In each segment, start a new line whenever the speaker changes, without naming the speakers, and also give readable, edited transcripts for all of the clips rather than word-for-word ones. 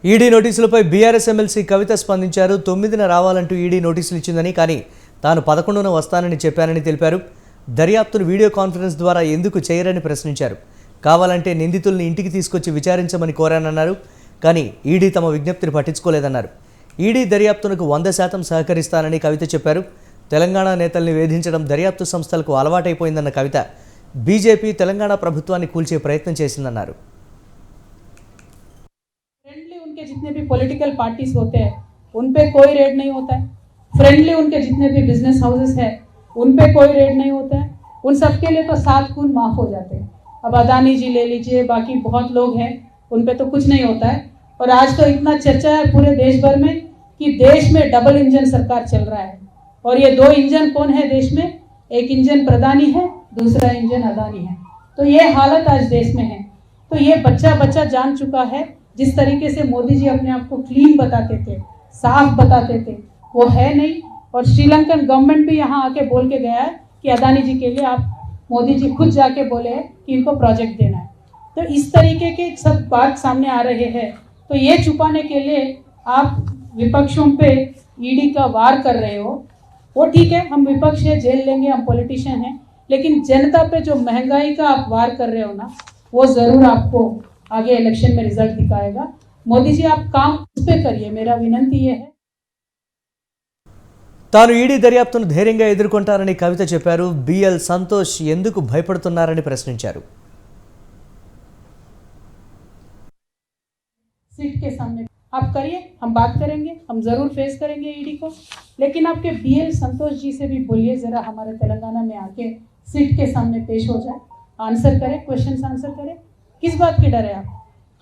ED నోటీసులపై BRS MLC కవిత స్పందించారు. 9న రావాలంటూ ED నోటీసులు ఇచ్చిందని, కానీ తాను 11న వస్తానని చెప్పానని తెలిపారు. దర్యాప్తును వీడియో కాన్ఫరెన్స్ ద్వారా ఎందుకు చేయరని ప్రశ్నించారు. కావాలంటే నిందితుల్ని ఇంటికి తీసుకొచ్చి విచారించమని కోరానన్నారు. కానీ ఈడీ తమ విజ్ఞప్తిని పట్టించుకోలేదన్నారు. ఈడీ దర్యాప్తునకు 100% సహకరిస్తానని కవిత చెప్పారు. తెలంగాణ నేతల్ని వేధించడం దర్యాప్తు సంస్థలకు అలవాటైపోయిందన్న కవిత బీజేపీ తెలంగాణ ప్రభుత్వాన్ని కూల్చే ప్రయత్నం చేసిందన్నారు.
फ्रेंडली उनके जितने भी पॉलिटिकल पार्टीज होते हैं उन पे कोई रेड नहीं होता है। फ्रेंडली उनके जितने भी बिजनेस हाउसेस है उन पे कोई रेड नहीं होता है। उन सब के लिए तो 7 खून माफ हो जाते हैं। अब अदानी जी ले लीजिए, बाकी बहुत लोग हैं, उन पे तो कुछ नहीं होता है। और आज तो इतना चर्चा है पूरे देश भर में कि देश में डबल इंजन सरकार चल रहा है। और ये 2 इंजन कौन है देश में? एक इंजन प्रधानी है, दूसरा इंजन अदानी है। तो ये हालत आज देश में है। तो ये बच्चा बच्चा जान चुका है। जिस तरीके से मोदी जी अपने आप को क्लीन बताते थे, साफ बताते थे, वो है नहीं। और श्रीलंकन गवर्नमेंट भी यहाँ आके बोल के गया है कि अदानी जी के लिए आप मोदी जी खुद जाके बोले हैं कि इनको प्रोजेक्ट देना है। तो इस तरीके के सब बात सामने आ रहे हैं। तो ये छुपाने के लिए आप विपक्षों पे ईडी का वार कर रहे हो। वो ठीक है, हम विपक्ष है, जेल लेंगे, हम पॉलिटिशियन हैं, लेकिन जनता पे जो महंगाई का आप वार कर रहे हो ना, वो ज़रूर आपको आगे इलेक्शन में रिजल्ट दिखाएगा। मोदी जी आप काम उस पे करिए, मेरा विनंती ये है।
తాను ఈడీ దర్యాప్తును ధైర్యంగా ఎదుర్కొంటారని కవిత చెప్పారు. బిఎల్ సంతోష్ ఎందుకు భయపడుతున్నారని ప్రశ్నించారు.
सीट के सामने आप करिए, हम बात करेंगे, हम जरूर फेस करेंगे ईडी को। लेकिन आपके बीएल संतोष जी से भी बोलिए जरा हमारे तेलंगाना में आके सीट के सामने पेश हो जाए, आंसर करें, क्वेश्चन आंसर करें। किस बात की डर है आप?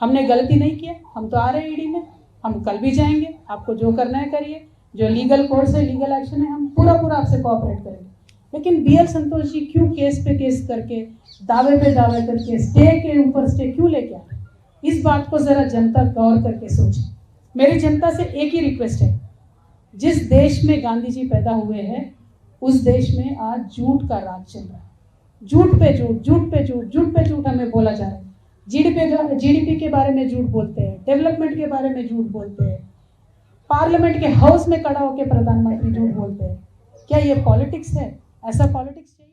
हमने गलती नहीं किया, हम तो आ रहे हैं ईडी में, हम कल भी जाएंगे, आपको जो करना है करिए, जो लीगल कोर्स है, लीगल एक्शन है, हम पूरा आपसे कोऑपरेट करेंगे। लेकिन बीएल संतोष जी क्यों केस पे केस करके, दावे पे दावे करके, स्टे के ऊपर स्टे क्यों लेके आए? इस बात को जरा जनता गौर करके सोचे। मेरी जनता से एक ही रिक्वेस्ट है, जिस देश में गांधी जी पैदा हुए हैं उस देश में आज झूठ का राज चल रहा है। झूठ पे झूठ, झूठ पे झूठ, झूठ पे झूठ हमें बोला जा रहा है। जीडीपी के बारे में झूठ बोलते हैं, डेवलपमेंट के बारे में झूठ बोलते हैं, पार्लियामेंट के हाउस में खड़ा होकर प्रधानमंत्री झूठ बोलते हैं। क्या ये पॉलिटिक्स है? ऐसा पॉलिटिक्स चाहिए?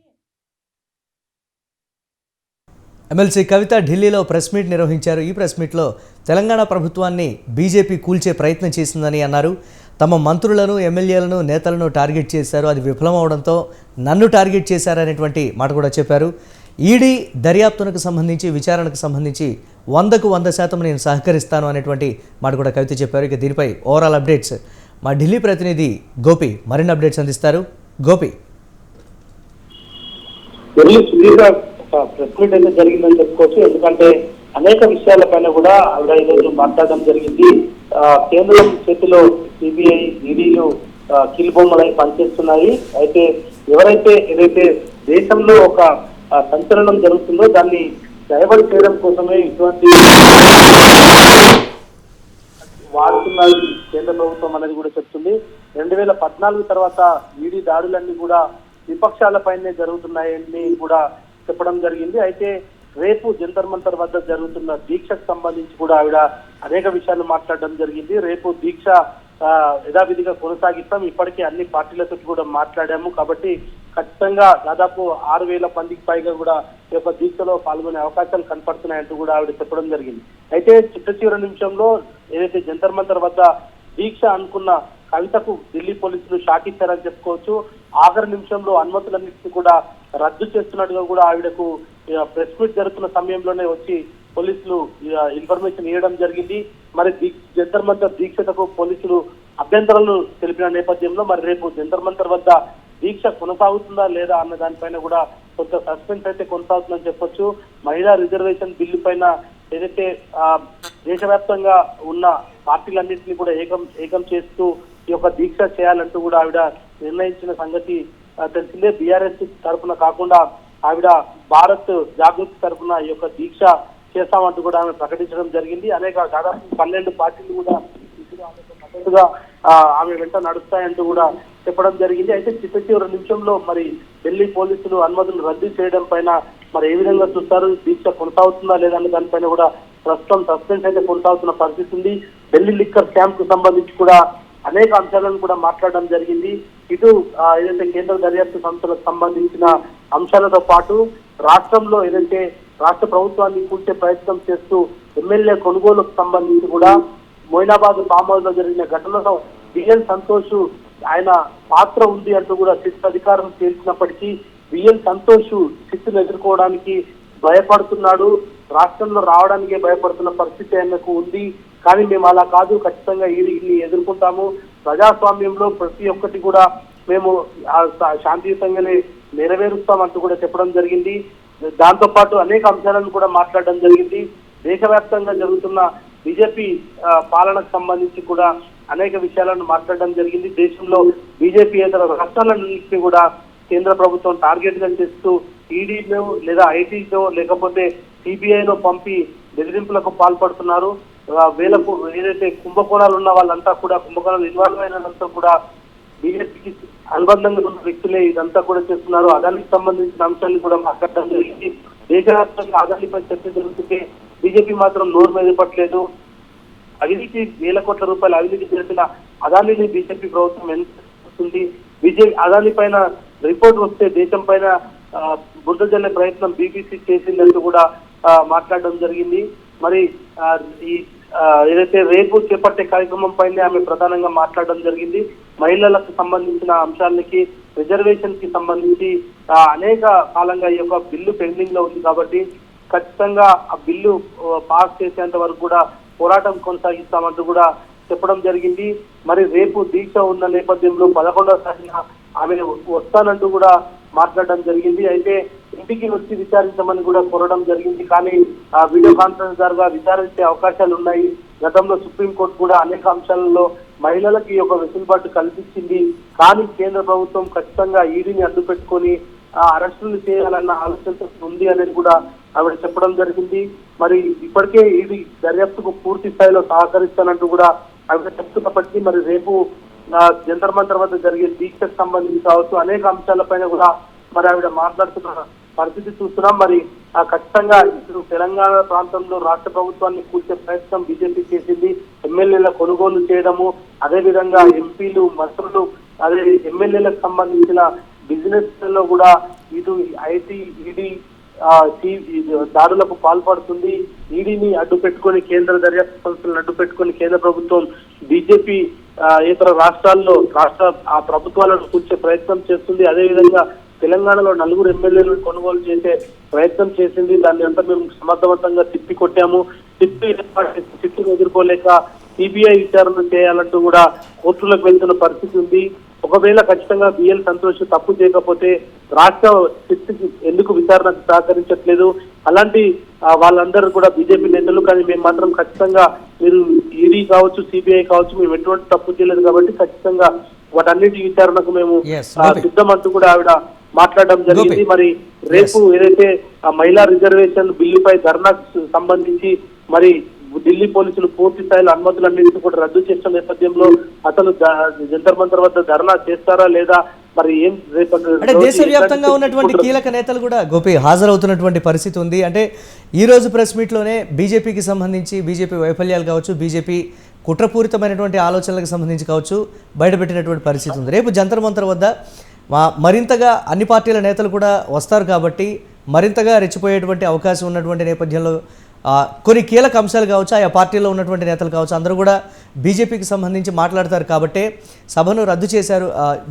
ఎమ్మెల్సీ కవిత ఢిల్లీలో ప్రెస్ మీట్ నిర్వహించారు. ఈ ప్రెస్ మీట్లో తెలంగాణ ప్రభుత్వాన్ని బీజేపీ కూల్చే ప్రయత్నం చేసిందని అన్నారు. తమ మంత్రులను, ఎమ్మెల్యేలను, నేతలను టార్గెట్ చేశారు, అది విఫలమవడంతో నన్ను టార్గెట్ చేశారనేటువంటి మాట కూడా చెప్పారు. ఈడీ దర్యాప్తునకు సంబంధించి, విచారణకు సంబంధించి 100కు 100% నేను సహకరిస్తాను అనేటువంటి మాట కూడా కవిత చెప్పారు. ఇక దీనిపై ఓవరాల్ అప్డేట్స్ మా ఢిల్లీ ప్రతినిధి గోపి మరిన్ని అప్డేట్స్ అందిస్తారు. గోపి,
ప్రెస్ మీట్ అయితే జరిగిందని చెప్పుకోవచ్చు. ఎందుకంటే అనేక విషయాలపైన కూడా ఆవిడ ఈరోజు మాట్లాడడం జరిగింది. కేంద్రం చేతిలో సిబిఐ, ఈడీలు కీలుబొమ్మలై పనిచేస్తున్నాయి. అయితే ఏదైతే దేశంలో ఒక సంచలనం జరుగుతుందో దాన్ని డైవర్ట్ చేయడం కోసమే ఇటువంటి వాడుతున్నారు కేంద్ర ప్రభుత్వం అనేది కూడా చెప్తుంది. 2014 తర్వాత ఈడీ దాడులన్నీ కూడా విపక్షాలపైనే జరుగుతున్నాయని కూడా చెప్పడం జరిగింది. అయితే రేపు జంతర్ మంతర్ వద్ద జరుగుతున్న దీక్షకు సంబంధించి కూడా ఆవిడ అనేక విషయాలు మాట్లాడడం జరిగింది. రేపు దీక్ష యథావిధిగా కొనసాగిస్తాం, ఇప్పటికే అన్ని పార్టీలతో కూడా మాట్లాడాము, కాబట్టి ఖచ్చితంగా దాదాపు 6,000 మందికి పైగా కూడా ఈ యొక్క దీక్షలో పాల్గొనే అవకాశాలు కనపడుతున్నాయంటూ కూడా ఆవిడ చెప్పడం జరిగింది. అయితే చిట్ట నిమిషంలో ఏదైతే జంతర్ మంతర్ వద్ద దీక్ష అనుకున్న కవితకు ఢిల్లీ పోలీసులు షాక్ ఇచ్చారని చెప్పుకోవచ్చు. ఆఖరి నిమిషంలో అనుమతులన్నింటినీ కూడా రద్దు చేస్తున్నట్టుగా కూడా ఆవిడకు ప్రెస్ మీట్ జరుగుతున్న సమయంలోనే వచ్చి పోలీసులు ఇన్ఫర్మేషన్ ఇవ్వడం జరిగింది. మరి జంతర్ మంతర్ దీక్షకు పోలీసులు అభ్యంతరాలు తెలిపిన నేపథ్యంలో మరి రేపు జంతర్ మంతర్ వద్ద దీక్ష కొనసాగుతుందా లేదా అన్న దానిపైన కూడా కొంత సస్పెన్స్ అయితే కొనసాగుతుందని చెప్పొచ్చు. మహిళా రిజర్వేషన్ బిల్లు పైన ఏదైతే దేశవ్యాప్తంగా ఉన్న పార్టీలన్నింటినీ కూడా ఏకం చేస్తూ ఈ యొక్క దీక్ష చేయాలంటూ కూడా ఆవిడ నిర్ణయించిన సంగతి తెలిసిందే. బీఆర్ఎస్ తరఫున కాకుండా ఆవిడ భారత్ జాగృతి తరఫున ఈ యొక్క దీక్ష చేస్తామంటూ కూడా ఆమె ప్రకటించడం జరిగింది. దాదాపు 12 పార్టీలు కూడా మద్దతుగా ఆమె వెంట నడుస్తాయంటూ కూడా చెప్పడం జరిగింది. అయితే చివరి నిమిషంలో మరి ఢిల్లీ పోలీసులు అనుమతులు రద్దు చేయడం పైన మరి ఏ విధంగా చూస్తారు, దీక్ష కొనసాగుతుందా లేదా అనే దానిపైన కూడా ప్రస్తుతం సస్పెన్స్ అయితే కొనసాగుతున్న పరిస్థితి ఉంది. ఢిల్లీ లిక్కర్ స్కామ్ కు సంబంధించి కూడా అనేక అంశాలను కూడా మాట్లాడడం జరిగింది. ఇటు ఏదైతే కేంద్ర దర్యాప్తు సంస్థలకు సంబంధించిన అంశాలతో పాటు రాష్ట్రంలో ఏదైతే రాష్ట్ర ప్రభుత్వాన్ని కూల్చే ప్రయత్నం చేస్తూ ఎమ్మెల్యే కొనుగోలుకు సంబంధించి కూడా మొయినాబాద్ ఫామ్ హౌస్ లో జరిగిన ఘటనలో బిఎల్ సంతోష్ ఆయన పాత్ర ఉంది అంటూ కూడా సిట్ అధికారులు తేల్చినప్పటికీ బిఎల్ సంతోష్ సిట్టును ఎదుర్కోవడానికి భయపడుతున్నాడు, రాష్ట్రంలో రావడానికే భయపడుతున్న పరిస్థితి ఆయనకు ఉంది. కానీ మేము అలా కాదు, ఖచ్చితంగా ఈడీని ఎదుర్కొంటాము, ప్రజాస్వామ్యంలో ప్రతి ఒక్కటి కూడా మేము శాంతియుతంగానే నెరవేరుస్తామంటూ కూడా చెప్పడం జరిగింది. దాంతో పాటు అనేక అంశాలను కూడా మాట్లాడడం జరిగింది. దేశవ్యాప్తంగా జరుగుతున్న బీజేపీ పాలనకు సంబంధించి కూడా అనేక విషయాలను మాట్లాడడం జరిగింది. దేశంలో బీజేపీ ఇతర రాష్ట్రాలన్నింటినీ కూడా కేంద్ర ప్రభుత్వం టార్గెట్ గా చేస్తూ ఈడీలో లేదా ఐటీలో లేకపోతే సిబిఐలో పంపి బెదిరింపులకు పాల్పడుతున్నారు. వేలకు ఏదైతే కుంభకోణాలు ఉన్న వాళ్ళంతా కూడా కుంభకోణాలు ఇన్వాల్వ్ అయినంతా కూడా బీజేపీకి అనుబంధంగా ఉన్న వ్యక్తులే ఇదంతా కూడా చేస్తున్నారు. అదానికి సంబంధించిన అంశాన్ని కూడా మాట్లాడడం జరిగింది. దేశవ్యాప్తంగా అదానిపై చర్చ జరుగుతుంటే బీజేపీ మాత్రం నోరు మీద పట్టలేదు. అవినీతి వేల కోట్ల రూపాయల అవినీతి చేసిన అదానిని బీజేపీ ప్రభుత్వం ఎంత అదాని పైన రిపోర్ట్ వస్తే దేశం పైన బురద జల్లే ప్రయత్నం బీబీసీ చేసిందంటూ కూడా మాట్లాడడం జరిగింది. మరి ఈ ఏదైతే రేపు చేపట్టే కార్యక్రమం పైన ఆమె ప్రధానంగా మాట్లాడడం జరిగింది. మహిళలకు సంబంధించిన అంశాలకి రిజర్వేషన్ కి సంబంధించి అనేక కాలంగా ఈ యొక్క బిల్లు పెండింగ్ లో ఉంది కాబట్టి ఖచ్చితంగా ఆ బిల్లు పాస్ చేసేంత వరకు కూడా పోరాటం కొనసాగిస్తామంటూ కూడా చెప్పడం జరిగింది. మరి రేపు దీక్ష ఉన్న నేపథ్యంలో 11వ తారీఖున ఆమె వస్తానంటూ కూడా మాట్లాడడం జరిగింది. అయితే ఇంటికి వచ్చి విచారించమని కూడా కోరడం జరిగింది. కానీ వీడియో కాన్ఫరెన్స్ ద్వారా విచారించే అవకాశాలు ఉన్నాయి. గతంలో సుప్రీంకోర్టు కూడా అనేక అంశాలలో మహిళలకి ఒక వెసులుబాటు కల్పించింది. కానీ కేంద్ర ప్రభుత్వం ఖచ్చితంగా ఈడీని అడ్డు పెట్టుకొని అరెస్టులు చేయాలన్న ఆలోచన ఉంది అనేది కూడా ఆవిడ చెప్పడం జరిగింది. మరి ఇప్పటికే ఈడీ దర్యాప్తుకు పూర్తి స్థాయిలో సహకరిస్తానంటూ కూడా ఆవిడ చెప్తున్నప్పటికీ మరి రేపు జంతర్ మంతర్ వద్ద జరిగే దీక్షకు సంబంధించి కావచ్చు అనేక అంశాలపైన కూడా మరి ఆవిడ మాట్లాడుతున్న పరిస్థితి చూస్తున్నాం. మరి ఖచ్చితంగా ఇప్పుడు తెలంగాణ ప్రాంతంలో రాష్ట్ర ప్రభుత్వాన్ని కూల్చే ప్రయత్నం బీజేపీ చేసింది. ఎమ్మెల్యేల కొనుగోలు చేయడము, అదేవిధంగా ఎంపీలు మంత్రులు అదే ఎమ్మెల్యేలకు సంబంధించిన బిజినెస్ లో కూడా ఇటు ఐటీ ఈడీ దాడులకు పాల్పడుతుంది. ఈడీని అడ్డు పెట్టుకొని కేంద్ర దర్యాప్తు సంస్థలను అడ్డు పెట్టుకొని కేంద్ర ప్రభుత్వం బీజేపీ ఇతర రాష్ట్రాల్లో ఆ ప్రభుత్వాలను కూర్చే ప్రయత్నం చేస్తుంది. అదేవిధంగా తెలంగాణలో 4 ఎమ్మెల్యేలను కొనుగోలు చేసే ప్రయత్నం చేసింది. దాన్ని అంతా మేము సమర్థవంతంగా తిప్పి కొట్టాము. తిట్టును ఎదుర్కోలేక సిబిఐ విచారణ చేయాలంటూ కూడా కోర్టులకు వెళ్తున్న పరిస్థితి ఉంది. ఒకవేళ ఖచ్చితంగా బిఎల్ సంతోష్ తప్పు చేయకపోతే రాష్ట్ర శక్తికి ఎందుకు విచారణకు సహకరించట్లేదు? అలాంటి వాళ్ళందరూ కూడా బీజేపీ నేతలు. కానీ మేము మాత్రం ఖచ్చితంగా మీరు ఈడీ కావచ్చు సిబిఐ కావచ్చు మేము ఎటువంటి తప్పు చేయలేదు కాబట్టి ఖచ్చితంగా వాటన్నిటి విచారణకు మేము సిద్ధమంటూ కూడా ఆవిడ మాట్లాడడం జరిగింది. మరి రేపు ఏదైతే మహిళా రిజర్వేషన్ బిల్లుపై ధర్నాకు సంబంధించి మరి ఢిల్లీ పోలీసులు పూర్తి స్థాయిలో అనుమతులన్నింటినీ కూడా రద్దు చేసిన నేపథ్యంలో అసలు జంతర్ మంతర్ వద్ద ధర్నా చేస్తారా లేదా మరి ఏం
అంటే దేశవ్యాప్తంగా ఉన్నటువంటి కీలక నేతలు కూడా గోపి హాజరవుతున్నటువంటి పరిస్థితి ఉంది. అంటే ఈ రోజు ప్రెస్ మీట్లోనే బీజేపీకి సంబంధించి బీజేపీ వైఫల్యాలు కావచ్చు, బీజేపీ కుట్రపూరితమైనటువంటి ఆలోచనలకు సంబంధించి కావచ్చు బయటపెట్టినటువంటి పరిస్థితి ఉంది. రేపు జంతర్ మంతర్ వద్ద మరింతగా అన్ని పార్టీల నేతలు కూడా వస్తారు కాబట్టి మరింతగా రెచ్చిపోయేటువంటి అవకాశం ఉన్నటువంటి నేపథ్యంలో కొన్ని కీలక అంశాలు కావచ్చు, ఆయా పార్టీలో ఉన్నటువంటి నేతలు కావచ్చు అందరూ కూడా బీజేపీకి సంబంధించి మాట్లాడతారు కాబట్టే సభను రద్దు చేశారు,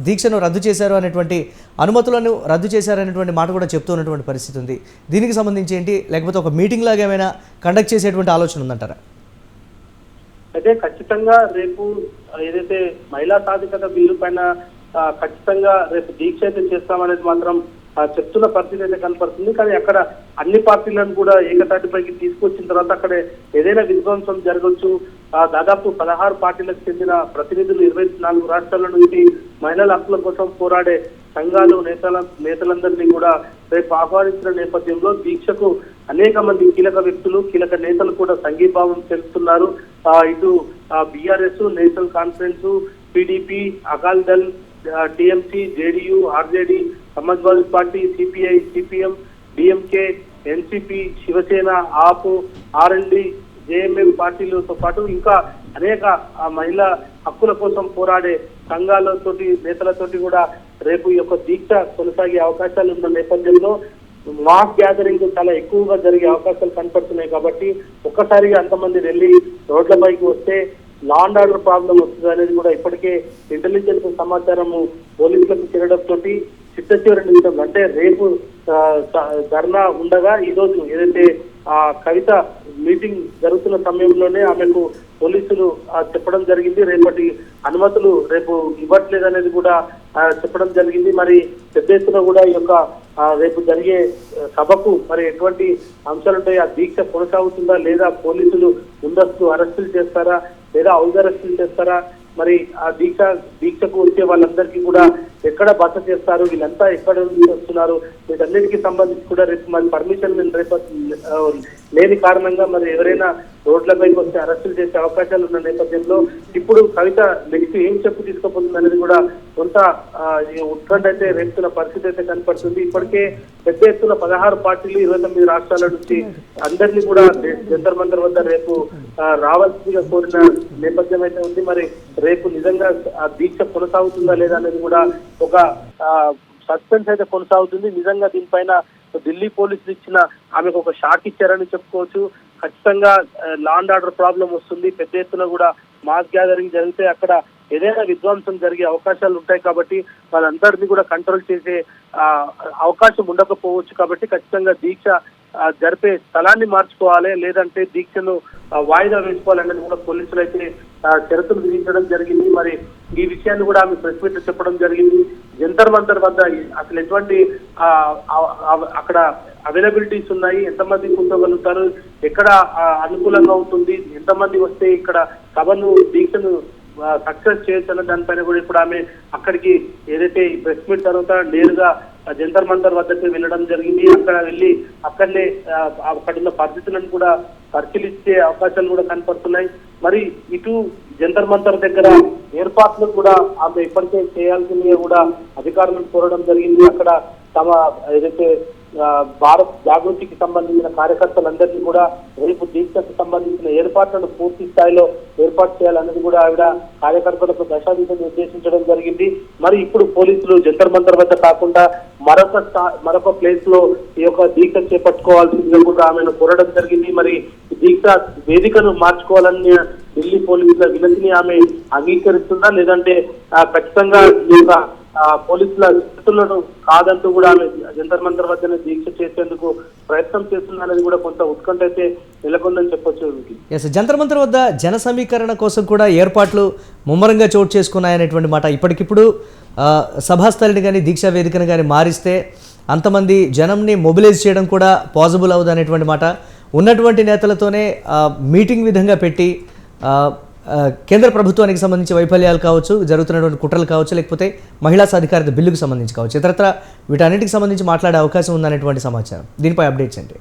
దీక్షను రద్దు చేశారు అనేటువంటి అనుమతులను రద్దు చేశారు అనేటువంటి మాట కూడా చెప్తూ ఉన్నటువంటి పరిస్థితి ఉంది. దీనికి సంబంధించి ఏంటి, లేకపోతే ఒక మీటింగ్ లాగా ఏమైనా కండక్ట్ చేసేటువంటి ఆలోచన ఉందంటారా?
అయితే ఖచ్చితంగా రేపు ఏదైతే మహిళా సాధికారత బిల్లు పైన ఖచ్చితంగా రేపు దీక్ష అయితే చేస్తామనేది మాత్రం చెప్తున్న పరిస్థితి అయితే కనపడుతుంది. కానీ అక్కడ అన్ని పార్టీలను కూడా ఏకతాటిపైకి తీసుకొచ్చిన తర్వాత అక్కడ ఏదైనా విధ్వంసం జరగవచ్చు. దాదాపు 16 పార్టీలకు చెందిన ప్రతినిధులు 24 రాష్ట్రాల నుంచి మహిళల హక్కుల కోసం పోరాడే సంఘాలు నేతలందరినీ కూడా రేపు ఆహ్వానించిన నేపథ్యంలో దీక్షకు అనేక మంది కీలక వ్యక్తులు కీలక నేతలు కూడా సంఘీభావం తెలుపుతున్నారు. ఇటు BRS, national conference, TDP, Akal Dal, TMC, JDU, RJD, Samajwadi party, CPI, CPM, DMK, NCP, Shiv Sena, AAP, RLD, JMM పార్టీలతో పాటు ఇంకా అనేక ఆ మహిళా హక్కుల కోసం పోరాడే సంఘాలతోటి నేతలతోటి కూడా రేపు ఈ యొక్క దీక్ష కొనసాగే అవకాశాలు ఉన్న నేపథ్యంలో మాస్ గ్యాదరింగ్ చాలా ఎక్కువగా జరిగే అవకాశాలు కనపడుతున్నాయి. కాబట్టి ఒక్కసారిగా అంతమంది వెళ్ళి రోడ్లపైకి వస్తే లా అండ్ ఆర్డర్ ప్రాబ్లం వస్తుంది అనేది కూడా ఇప్పటికే ఇంటెలిజెన్స్ సమాచారము పోలీసులకు చేరడంతో చిట్ట చివరి నిమిషం అంటే రేపు ధర్నా ఉండగా ఈ రోజు ఏదైతే ఆ కవిత మీటింగ్ జరుగుతున్న సమయంలోనే ఆమెకు పోలీసులు చెప్పడం జరిగింది. రేపటి అనుమతులు రేపు ఇవ్వట్లేదు అనేది కూడా చెప్పడం జరిగింది. మరి పెద్ద ఎత్తున కూడా ఈ యొక్క రేపు జరిగే సభకు మరి ఎటువంటి అంశాలు ఉంటాయి, ఆ దీక్ష కొనసాగుతుందా లేదా, పోలీసులు ముందస్తు అరెస్టులు చేస్తారా లేదా హౌస్ అరెస్టులు చేస్తారా, మరి ఆ దీక్షకు వచ్చే వాళ్ళందరికీ కూడా ఎక్కడ బస చేస్తారు, వీళ్ళంతా ఎక్కడ నుంచి వస్తున్నారు, వీటన్నిటికీ సంబంధించి కూడా రేపు మరి పర్మిషన్ రేపు లేని కారణంగా మరి ఎవరైనా రోడ్లపైకి వస్తే అరెస్టులు చేసే అవకాశాలు ఉన్న నేపథ్యంలో ఇప్పుడు కవిత నెక్స్ట్ ఏం చెప్పు తీసుకోపోతుంది అనేది కూడా కొంత ఉత్కంఠ అయితే రేపుతున్న పరిస్థితి అయితే కనపడుతుంది. ఇప్పటికే పెద్ద ఎత్తున 16 పార్టీలు 29 రాష్ట్రాల నుంచి అందరినీ కూడా జంతర్ మంతర్ వద్ద రేపు రావాల్సిందిగా కోరిన నేపథ్యం అయితే ఉంది. మరి రేపు నిజంగా ఆ దీక్ష కొనసాగుతుందా లేదా అనేది కూడా ఒక సస్పెన్స్ అయితే కొనసాగుతుంది. నిజంగా దీనిపైన ఢిల్లీ పోలీసులు ఇచ్చిన ఆమెకు ఒక షాక్ ఇచ్చారని చెప్పుకోవచ్చు. ఖచ్చితంగా లా అండ్ ఆర్డర్ ప్రాబ్లం వస్తుంది, పెద్ద ఎత్తున కూడా మాస్ గ్యాదరింగ్ జరిగితే అక్కడ ఏదైనా విధ్వంసం జరిగే అవకాశాలు ఉంటాయి. కాబట్టి వాళ్ళందరినీ కూడా కంట్రోల్ చేసే అవకాశం ఉండకపోవచ్చు. కాబట్టి ఖచ్చితంగా దీక్ష జరిపే స్థలాన్ని మార్చుకోవాలి, లేదంటే దీక్షను వాయిదా వేసుకోవాలనేది కూడా పోలీసులు అయితే షరతులు విధించడం జరిగింది. మరి ఈ విషయాన్ని కూడా ఆమె ప్రెస్ మీట్ చెప్పడం జరిగింది. జంతర్ మంతర్ వద్ద అసలు ఎటువంటి అక్కడ అవైలబిలిటీస్ ఉన్నాయి, ఎంతమంది కూర్చోగలుగుతారు, ఎక్కడ అనుకూలంగా ఉంటుంది, ఎంతమంది వస్తే ఇక్కడ సభను దీక్షను సక్సెస్ చేయొచ్చు అన్న దానిపైన కూడా ఇప్పుడు ఆమె అక్కడికి ఏదైతే ఈ ప్రెస్ మీట్ తర్వాత నేరుగా జంతర్ మంతర్ వద్దకు వెళ్ళడం జరిగింది. అక్కడ వెళ్ళి అక్కడనే అక్కడున్న పరిస్థితులను కూడా పరిశీలించే అవకాశాలు కూడా కనపడుతున్నాయి. మరి ఇటు జంతర్ మంతర్ దగ్గర ఏర్పాట్లు కూడా ఆమె ఇప్పటికే చేయాల్సిందిగా కూడా అధికారులను కోరడం జరిగింది. అక్కడ తమ ఏదైతే భారత్ జాగృతికి సంబంధించిన కార్యకర్తలందరినీ కూడా రేపు దీక్షకు సంబంధించిన ఏర్పాట్లను పూర్తి స్థాయిలో ఏర్పాటు చేయాలన్నది కూడా ఆవిడ కార్యకర్తలకు దశాదిశ నిర్దేశించడం జరిగింది. మరి ఇప్పుడు పోలీసులు జంతర్ మంతర్ వద్ద కాకుండా మరొక ప్లేస్ లో ఈ యొక్క దీక్ష చేపట్టుకోవాల్సిందిగా కూడా ఆమెను కోరడం జరిగింది. మరి దీక్ష వేదికను మార్చుకోవాలని ఢిల్లీ పోలీసుల వినతిని ఆమె అంగీకరిస్తుందా, లేదంటే ఖచ్చితంగా ఈ యొక్క పోలీసుల చేతులను కాదంటూ కూడా ఆమె జంతర్ మంతర్ వద్దనే దీక్ష చేసేందుకు ప్రయత్నం చేస్తుందనేది కూడా కొంత ఉత్కంఠ అయితే నెలకొందని చెప్పొచ్చు.
జంతర్ మంతర్ వద్ద జన సమీకరణ కోసం కూడా ఏర్పాట్లు ముమ్మరంగా చోటు చేసుకున్నాయనేటువంటి మాట. ఇప్పటికిప్పుడు సభాస్థలిని కానీ దీక్షా వేదికను కానీ మారిస్తే అంతమంది జనంని మొబిలైజ్ చేయడం కూడా పాసిబుల్ అవుతుంది అనేటువంటి మాట. ఉన్నటువంటి నేతలతోనే మీటింగ్ విధంగా పెట్టి కేంద్ర ప్రభుత్వానికి సంబంధించి వైఫల్యాలు కావచ్చు, జరుగుతున్నటువంటి కుట్రలు కావచ్చు, లేకపోతే మహిళా సాధికారత బిల్లుకు సంబంధించి కావచ్చు, ఇతరత్ర వీటన్నిటికి సంబంధించి మాట్లాడే అవకాశం ఉందనేటువంటి సమాచారం. దీనిపై అప్డేట్స్ ఏంటి?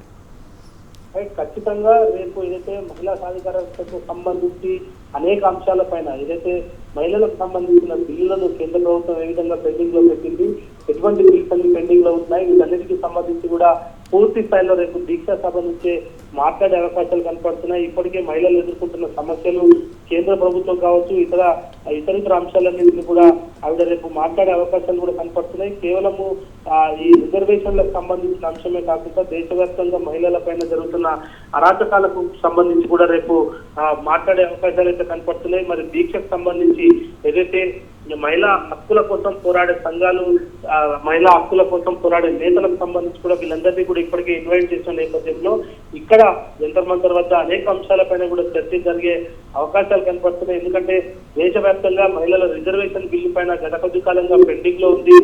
ఖచ్చితంగా రేపు ఏదైతే మహిళా సాధికారతకు సంబంధించి అనేక అంశాలపైన ఏదైతే మహిళలకు సంబంధించిన బిల్లులను కేంద్ర ప్రభుత్వం ఏ విధంగా పెండింగ్ లో పెట్టింది, ఎటువంటి బిల్స్ అన్ని పెండింగ్ లో ఉన్నాయి, వీటన్నిటికీ సంబంధించి కూడా పూర్తి స్థాయిలో రేపు దీక్షా సభ నుంచే మాట్లాడే అవకాశాలు కనపడుతున్నాయి. ఇప్పటికే మహిళలు ఎదుర్కొంటున్న సమస్యలు కేంద్ర ప్రభుత్వం కావచ్చు, ఇతర అంశాలన్నింటినీ కూడా ఆవిడ రేపు మాట్లాడే అవకాశాలు కూడా కనపడుతున్నాయి. కేవలము ఈ రిజర్వేషన్లకు సంబంధించిన అంశమే కాకుండా దేశవ్యాప్తంగా మహిళల పైన జరుగుతున్న అరాచకాలకు సంబంధించి కూడా రేపు మాట్లాడే అవకాశాలు అయితే కనపడుతున్నాయి. మరి దీక్షకు సంబంధించి ఏదైతే మహిళా హక్కుల కోసం పోరాడే సంఘాలు, మహిళా హక్కుల కోసం పోరాడే నేతలకు సంబంధించి కూడా వీళ్ళందరినీ కూడా ఇప్పటికే ఇన్వైట్ చేసిన నేపథ్యంలో ఇక్కడ జంతర్ మంతర్ వద్ద అనేక అంశాలపైన కూడా చర్చ జరిగే అవకాశాలు కనపడుతున్నాయి. ఎందుకంటే దేశవ్యాప్తంగా మహిళల రిజర్వేషన్ బిల్లు పైన గత కొద్ది కాలంగా పెండింగ్ లో ఉంది.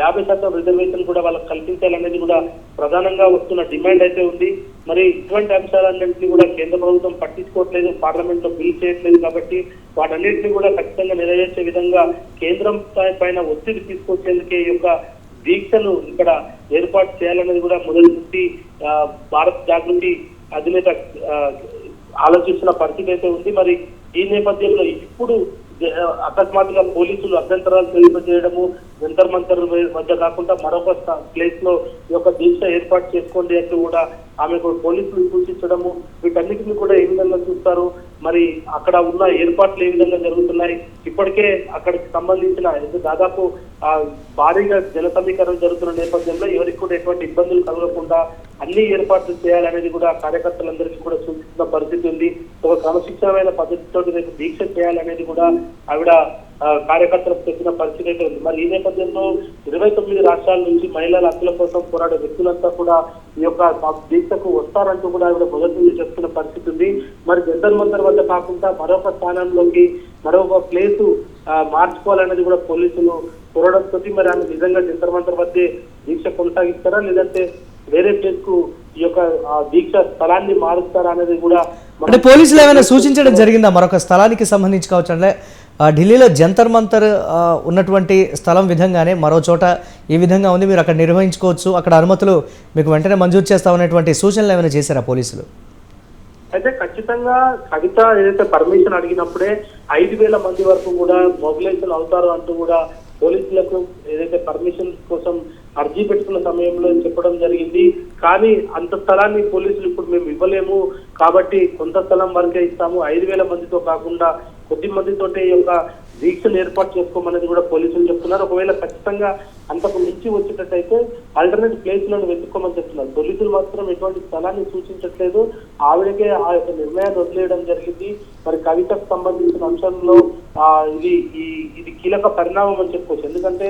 50% రిజర్వేషన్ కూడా వాళ్ళకి కల్పించాలనేది కూడా ప్రధానంగా వస్తున్న డిమాండ్ అయితే ఉంది. మరి ఇటువంటి అంశాలన్నింటినీ కూడా కేంద్ర ప్రభుత్వం పట్టించుకోవట్లేదు, పార్లమెంట్ లో బిల్ చేయట్లేదు. కాబట్టి వాటన్నింటినీ కూడా ఖచ్చితంగా నెరవేర్చే విధంగా కేంద్రం పైన ఒత్తిడి తీసుకొచ్చేందుకే ఈ యొక్క దీక్షను ఇక్కడ ఏర్పాటు చేయాలనేది కూడా మొదటి నుంచి భారత్ జాగృతి అధినేత ఆలోచిస్తున్న పరిస్థితి అయితే ఉంది. మరి ఈ నేపథ్యంలో ఇప్పుడు అకస్మాత్తుగా పోలీసులు అభ్యంతరాలు తెలియజేయడము, జంతర్ మంతర్ మధ్య కాకుండా మరొక ప్లేస్ లో ఈ యొక్క దీక్ష ఏర్పాటు చేసుకోండి అంటూ కూడా ఆమెకు పోలీసులు సూచించడము, వీటన్నిటిని కూడా ఏ విధంగా చూస్తారు, మరి అక్కడ ఉన్న ఏర్పాట్లు ఏ విధంగా జరుగుతున్నాయి, ఇప్పటికే అక్కడికి సంబంధించిన దాదాపు భారీగా జన సమీకరణ జరుగుతున్న నేపథ్యంలో ఎవరికి కూడా ఎటువంటి ఇబ్బందులు కలగకుండా అన్ని ఏర్పాట్లు చేయాలనేది కూడా కార్యకర్తలందరికీ కూడా సూచిస్తున్న పరిస్థితి ఉంది. ఒక క్రమశిక్షణమైన పద్ధతితో రేపు దీక్ష చేయాలనేది కూడా ఆవిడ కార్యకర్తలకు చెప్పిన పరిస్థితి అయితే ఉంది. మరి ఈ నేపథ్యంలో 29 రాష్ట్రాల నుంచి మహిళల హక్కుల కోసం పోరాడే వ్యక్తులంతా కూడా ఈ యొక్క దీక్షకు వస్తారంటూ కూడా ఆవిడ మొదటి నుంచి చెప్తున్న పరిస్థితి ఉంది. మరి జంతర్ మంతర్ వద్ద కాకుండా మరొక స్థానంలోకి మరొక ప్లేసు మార్చుకోవాలనేది కూడా పోలీసులు కోరడంతో మరి ఆమె నిజంగా జంతర్ మంతర్ వద్దే దీక్ష కొనసాగిస్తారా లేదంటే వేరే ప్లేస్ కు ఈ యొక్క దీక్ష స్థలాన్ని మారుస్తారా అనేది కూడా
అంటే పోలీసులు ఏమైనా సూచించడం జరిగిందా మరొక స్థలానికి సంబంధించి కావచ్చు? అంటే ఢిల్లీలో జంతర్ మంతర్ ఉన్నటువంటి స్థలం విధంగానే మరో చోట ఈ విధంగా ఉంది, మీరు అక్కడ నిర్వహించుకోవచ్చు, అక్కడ అనుమతులు మీకు వెంటనే మంజూరు చేస్తామనేటువంటి సూచనలు ఏమైనా చేశారా పోలీసులు?
అయితే ఖచ్చితంగా కవిత ఏదైతే పర్మిషన్ అడిగినప్పుడే 5,000 మంది వరకు కూడా మొబిలైజేషన్ అవుతారు అంటూ కూడా పోలీసులకు ఏదైతే పర్మిషన్ కోసం అర్జీ పెట్టుకున్న సమయంలో చెప్పడం జరిగింది. కానీ అంత స్థలాన్ని పోలీసులు ఇప్పుడు మేము ఇవ్వలేము కాబట్టి కొంత స్థలం వరకే ఇస్తాము, 5,000 మందితో కాకుండా కొద్ది మందితోటే ఈ యొక్క దీక్షను ఏర్పాటు చేసుకోమనేది కూడా పోలీసులు చెప్తున్నారు. ఒకవేళ ఖచ్చితంగా అంతకు మించి వచ్చేటట్టయితే ఆల్టర్నేట్ ప్లేస్లను వెతుక్కోమని చెప్తున్నారు. పోలీసులు మాత్రం ఎటువంటి స్థలాన్ని సూచించట్లేదు, ఆవిడకే ఆ యొక్క నిర్ణయాన్ని వదిలేయడం జరిగింది. మరి కవితకు సంబంధించిన అంశంలో ఇది కీలక పరిణామం అని చెప్పుకోవచ్చు. ఎందుకంటే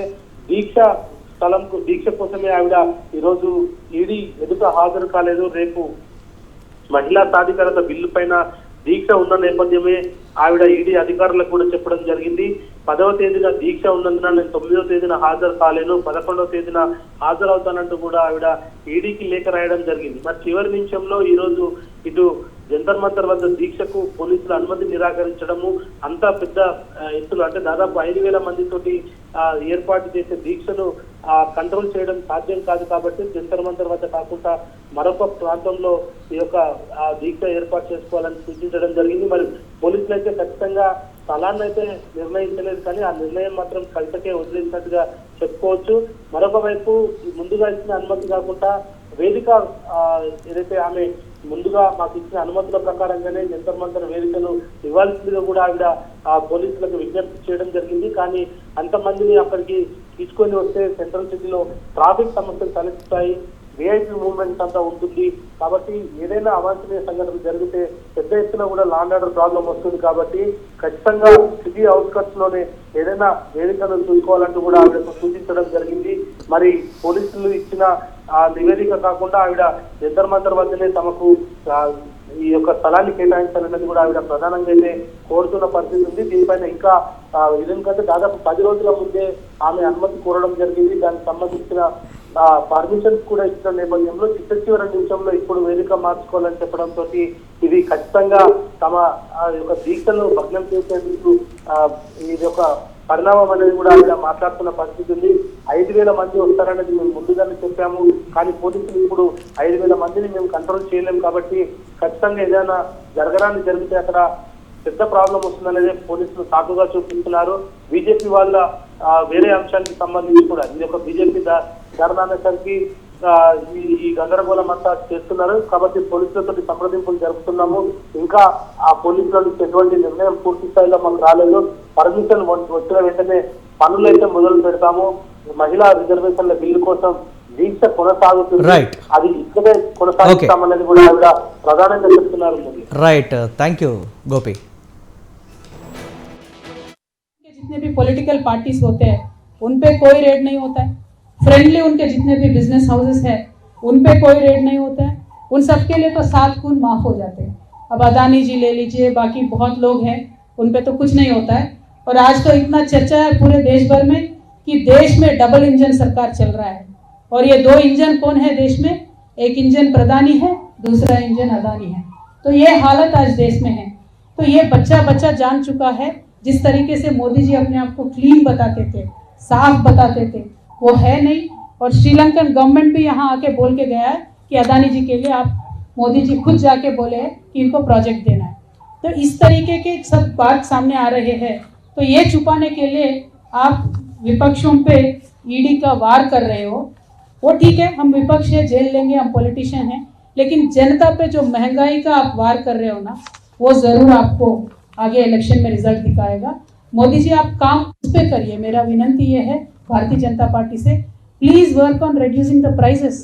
దీక్ష కోసమే ఆవిడ ఈరోజు ఈడీ ఎదుట హాజరు కాలేదు. రేపు మహిళా సాధికారత బిల్లు పైన దీక్ష ఉన్న నేపథ్యమే ఆవిడ ఈడీ అధికారులకు కూడా చెప్పడం జరిగింది. 10వ తేదీన దీక్ష ఉన్నందున నేను 9వ తేదీన హాజరు కాలేను, 11వ తేదీన హాజరవుతానంటూ కూడా ఆవిడ ఈడీకి లేఖ రాయడం జరిగింది. మరి చివరి నిమిషంలో ఈ రోజు ఇటు జంతర్ మంతర్ వద్ద దీక్షకు పోలీసులు అనుమతి నిరాకరించడము, అంతా పెద్ద ఎత్తులు అంటే దాదాపు 5,000 మందితోటి ఏర్పాటు చేసే దీక్షను కంట్రోల్ చేయడం సాధ్యం కాదు కాబట్టి జంతర్ మంతర్ వద్ద కాకుండా మరొక ప్రాంతంలో ఈ యొక్క దీక్ష ఏర్పాటు చేసుకోవాలని సూచించడం జరిగింది. మరి పోలీసులు అయితే ఖచ్చితంగా స్థలాన్ని అయితే నిర్ణయించలేదు, కానీ ఆ నిర్ణయం మాత్రం కవితకే వదిలేసినట్టుగా చెప్పుకోవచ్చు. మరొక వైపు ముందుగా ఇచ్చిన అనుమతి కాకుండా వేదిక ఏదైతే ఆమె ముందుగా మాకు ఇచ్చిన అనుమతుల ప్రకారంగానే జంతర్ మంతర్ వేదికను ఇవ్వాల్సిందిగా కూడా ఆవిడ పోలీసులకు విజ్ఞప్తి చేయడం జరిగింది. కానీ అంతమందిని అక్కడికి తీసుకొని వస్తే సెంట్రల్ సిటీలో ట్రాఫిక్ సమస్యలు తలెత్తుతాయి, విఐపీ మూవ్మెంట్ అంతా ఉంటుంది కాబట్టి ఏదైనా అవాంఛనీయ సంఘటన జరిగితే పెద్ద ఎత్తున కూడా లా అండ్ ఆర్డర్ ప్రాబ్లం వస్తుంది కాబట్టి ఖచ్చితంగా సిటీ అవుట్స్కట్స్ లోనే ఏదైనా వేదికను చూసుకోవాలంటూ కూడా ఆవిడకు సూచించడం జరిగింది. మరి పోలీసులు ఇచ్చిన నివేదిక కాకుండా ఆవిడ జంతర్ మంతర్ వద్దనే తమకు ఈ యొక్క స్థలాన్ని కేటాయించాలన్నది కూడా ఆవిడ ప్రధానంగా అయితే కోరుతున్న పరిస్థితి ఉంది. దీనిపైన ఇంకా ఎందుకంటే దాదాపు 10 రోజుల ముందే ఆమె అనుమతి కోరడం జరిగింది. దానికి సంబంధించిన పర్మిషన్స్ కూడా ఇచ్చిన నేపథ్యంలో చివరి నిమిషంలో ఇప్పుడు వేదిక మార్చుకోవాలని చెప్పడంతో ఇది ఖచ్చితంగా తమ యొక్క దీక్షను భగ్నం చేసేందుకు ఇది ఒక పరిణామం అనేది కూడా ఆవిడ మాట్లాడుతున్న పరిస్థితి ఉంది. 5,000 మంది వస్తారనేది మేము ముందుగానే చెప్పాము, కానీ పోలీసులు ఇప్పుడు 5,000 మందిని మేము కంట్రోల్ చేయలేము కాబట్టి ఖచ్చితంగా ఏదైనా జరగడానికి జరిగితే అక్కడ పెద్ద ప్రాబ్లం వస్తుందనేది పోలీసులు సాకుగా చూపిస్తున్నారు. బీజేపీ వాళ్ళ వేరే అంశానికి సంబంధించి కూడా ఇది ఒక బీజేపీ ధర్నానేసరికి ఈ గందరగోళం అంతా చేస్తున్నారు కాబట్టి పోలీసులతో సంప్రదింపులు జరుపుతున్నాము. ఇంకా ఆ పోలీసుల నుంచి ఎటువంటి నిర్ణయం పూర్తి స్థాయిలో మాకు రాలేదు. పర్మిషన్ వచ్చిన వెంటనే పనులైతే మొదలు పెడతాము. మహిళా రిజర్వేషన్ల బిల్లు కోసం దీక్ష కొనసాగుతుంది, అది ఇక్కడే కొనసాగుతామనేది కూడా ఆవిడ ప్రధానంగా చెప్తున్నారు.
Right, thank you Gopi.
जितने भी पॉलिटिकल पार्टीज होते हैं उन पे कोई रेड नहीं होता है, फ्रेंडली उनके जितने भी बिजनेस हाउसेस हैं उन पे कोई रेड नहीं होता है, उन सब के लिए तो 7 खून माफ हो जाते हैं. अब अदानी जी ले लीजिए, बाकी बहुत लोग हैं, उन पे तो कुछ नहीं होता है. और आज तो इतना चर्चा है पूरे देश भर में कि देश में डबल इंजन सरकार चल रहा है और ये 2 इंजन कौन है देश में, एक इंजन प्रधानी है, दूसरा इंजन अदानी है. तो ये हालत आज देश में है. तो ये बच्चा जान चुका है. जिस तरीके से मोदी जी अपने आप को क्लीन बताते थे, साफ बताते थे, वो है नहीं. और श्रीलंकन गवर्नमेंट भी यहाँ आके बोल के गया है कि अदानी जी के लिए आप मोदी जी खुद जाके बोले हैं कि इनको प्रोजेक्ट देना है. तो इस तरीके के सब बात सामने आ रहे हैं. तो ये छुपाने के लिए आप विपक्षों पे ईडी का वार कर रहे हो. वो ठीक है, हम विपक्ष है, जेल लेंगे, हम पॉलिटिशियन हैं, लेकिन जनता पे जो महंगाई का आप वार कर रहे हो ना, वो जरूर आपको आगे इलेक्शन में रिजल्ट दिखाएगा। मोदी जी आप काम उस पे करिए। मेरा विनंती ये है भारतीय जनता पार्टी से, please work on reducing the prices,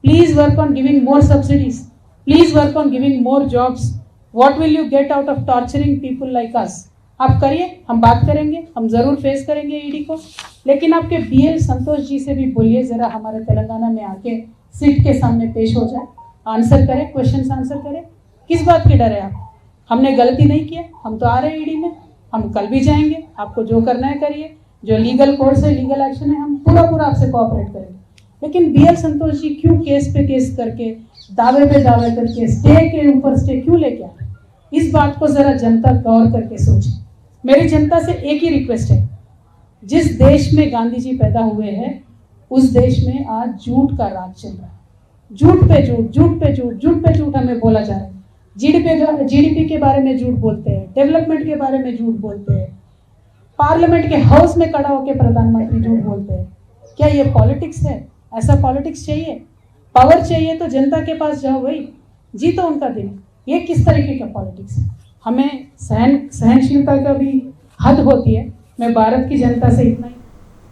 please work on giving more subsidies, please work on giving more jobs. What will you get out of torturing people like us? आप करिए, हम बात करेंगे, हम जरूर फेस करेंगे ईडी को। लेकिन आपके बीएल संतोष जी से भी बोलिए जरा हमारे तेलंगाना में आके सीट के सामने पेश हो जाए, आंसर करें, क्वेश्चंस आंसर करें। किस बात की डर है आप? हमने गलती नहीं किया, हम तो आ रहे हैं ईडी में, हम कल भी जाएंगे। आपको जो करना है करिए, जो लीगल कोर्स है, लीगल एक्शन है, हम पूरा आपसे कोऑपरेट करेंगे। लेकिन बीएल संतोष जी क्यों केस पे केस करके, दावे पे दावे करके, स्टे के ऊपर स्टे क्यों लेके आ रहे? इस बात को जरा जनता गौर करके सोचे। मेरी जनता से एक ही रिक्वेस्ट है, जिस देश में गांधी जी पैदा हुए हैं उस देश में आज झूठ का राज चल रहा है। झूठ पे झूठ, झूठ पे झूठ, झूठ पे झूठ हमें बोला जा रहा है। जीडीपी के बारे में झूठ बोलते हैं, डेवलपमेंट के बारे में झूठ बोलते हैं, पार्लियामेंट के हाउस में खड़ा होकर प्रधानमंत्री झूठ बोलते हैं। क्या ये पॉलिटिक्स है? ऐसा पॉलिटिक्स चाहिए? पावर चाहिए तो जनता के पास जाओ भाई, जीतो उनका दिल। ये किस तरीके का पॉलिटिक्स है? हमें सहनशीलता का भी हद होती है। मैं भारत की जनता से इतना ही